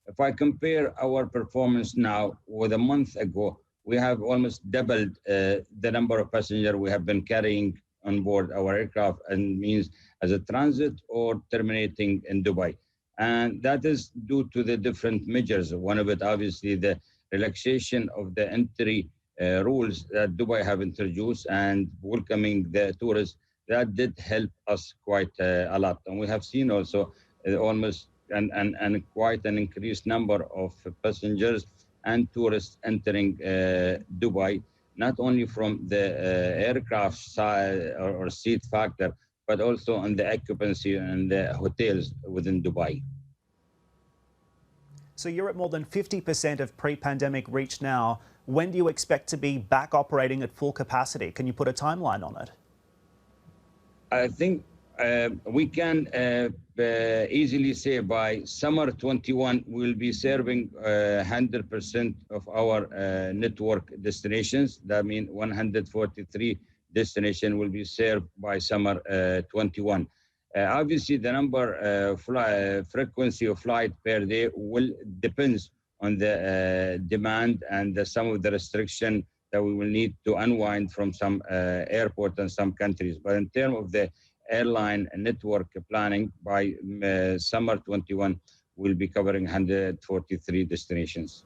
If I compare our performance now with a month ago, we have almost doubled the number of passengers we have been carrying on board our aircraft, and means as a transit or terminating in Dubai. And that is due to the different measures. One of it, obviously, the relaxation of the entry rules that Dubai have introduced and welcoming the tourists. That did help us quite a lot. And we have seen also almost and quite an increased number of passengers and tourists entering Dubai, not only from the aircraft side or seat factor, but also on the occupancy and the hotels within Dubai. So you're at more than 50% of pre-pandemic reach now. When do you expect to be back operating at full capacity? Can you put a timeline on it? I think we can easily say by summer 21, we'll be serving 100% of our network destinations. That means 143 destinations will be served by summer 21. Obviously, the number frequency of flight per day will depends on the demand and some of the restriction that we will need to unwind from some airport and some countries. But in terms of the airline network planning, by summer 21, we'll be covering 143 destinations.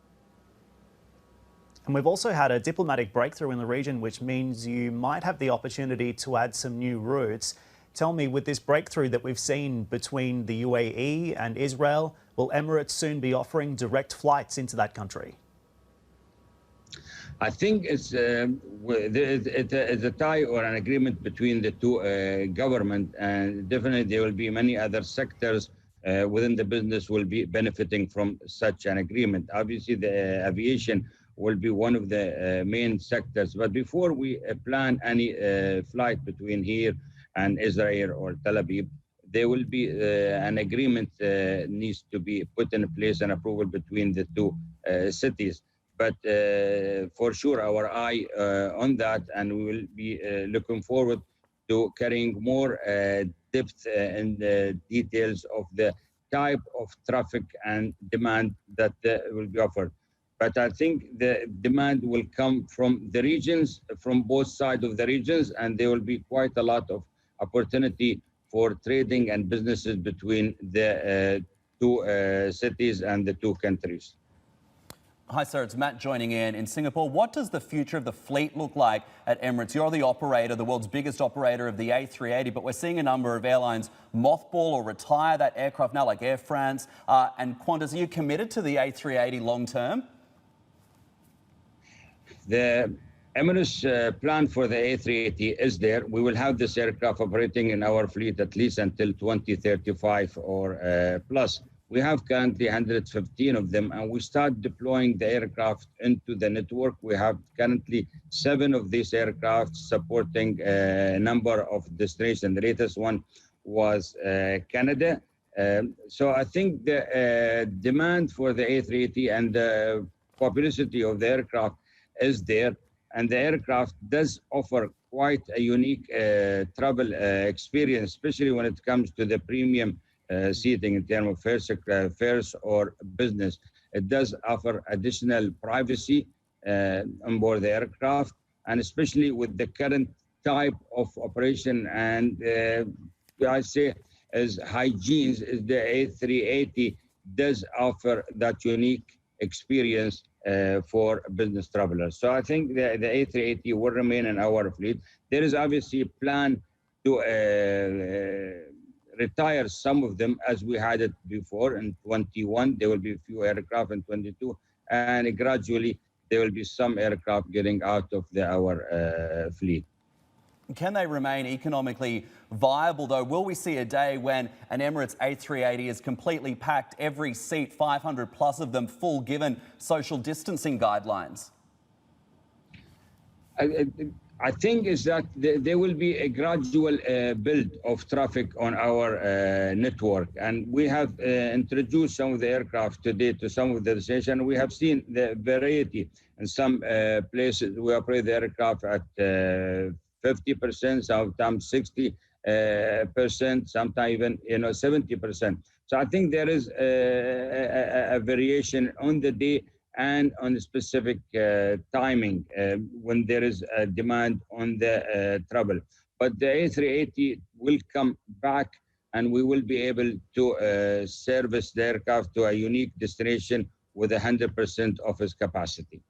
And we've also had a diplomatic breakthrough in the region, which means you might have the opportunity to add some new routes. Tell me, with this breakthrough that we've seen between the UAE and Israel, will Emirates soon be offering direct flights into that country? I think it's a tie or an agreement between the two government, and definitely there will be many other sectors within the business will be benefiting from such an agreement. Obviously, the aviation will be one of the main sectors. But before we plan any flight between here and Israel or Tel Aviv, there will be an agreement needs to be put in place and approval between the two cities. But for sure, our eye on that, and we will be looking forward to carrying more depth in the details of the type of traffic and demand that will be offered. But I think the demand will come from the regions, from both sides of the regions, and there will be quite a lot of opportunity for trading and businesses between the two cities and the two countries. Hi, sir. It's Matt joining in Singapore. What does the future of the fleet look like at Emirates? You're the operator, the world's biggest operator of the A380, but we're seeing a number of airlines mothball or retire that aircraft now, like Air France and Qantas. Are you committed to the A380 long term? The Emirates plan for the A380 is there. We will have this aircraft operating in our fleet at least until 2035 or plus. We have currently 115 of them, and we start deploying the aircraft into the network. We have currently 7 of these aircraft supporting a number of destinations. The latest one was Canada. So I think the demand for the A380 and the popularity of the aircraft is there, and the aircraft does offer quite a unique travel experience, especially when it comes to the premium seating in terms of fares or business. It does offer additional privacy on board the aircraft, and especially with the current type of operation and I say as hygiene, is the A380 does offer that unique experience for business travelers. So I think the A380 will remain in our fleet. There is obviously a plan to retire some of them as we had it before. In 21, there will be a few aircraft. In 22, and gradually there will be some aircraft getting out of our fleet. Can they remain economically viable, though? Will we see a day when an Emirates A380 is completely packed, every seat, 500 plus of them full, given social distancing guidelines? I think is that there will be a gradual build of traffic on our network. And we have introduced some of the aircraft today to some of the destinations. We have seen the variety. In some places, we operate the aircraft at 50%, sometimes 60%, sometimes even 70%. So I think there is a variation on the day and on the specific timing when there is a demand on the travel. But the A380 will come back, and we will be able to service the aircraft to a unique destination with 100% of its capacity.